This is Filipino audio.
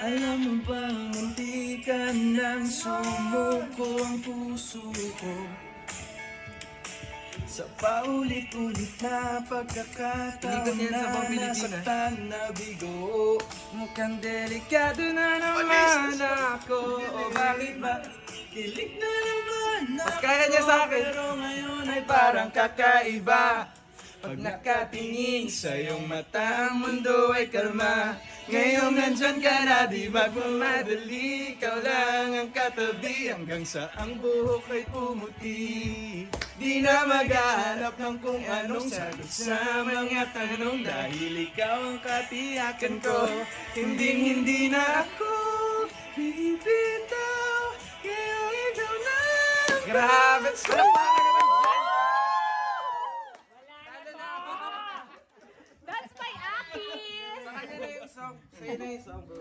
Alam mo bang muntikan ng sumuko ang puso ko sa paulit-ulit na pagkakataon Inigot yan sa na buong Pilipinas. nasaktan na bigo. Mukhang delikado na naman ako. O bakit ba? Kilig na naman ako. Mas kaya niya sa akin. Pero ngayon ay parang kakaiba. Pag nakatingin sa iyong mata, ang mundo ay kalma. Ngayon nandyan ka na, di magmamadali. Ikaw lang ang katabi hanggang sa ang buhok ay pumuti. Di na maghahanap ng kung anong sagot sa mga tanong, dahil ikaw ang katiyakan ko. Hindi na ako bibitaw. Ngayong ikaw na. Grabe! Sarap pa ka naman dyan! That's my Aki! Sa kanya na yung song. Sa'yo na yung song, bro.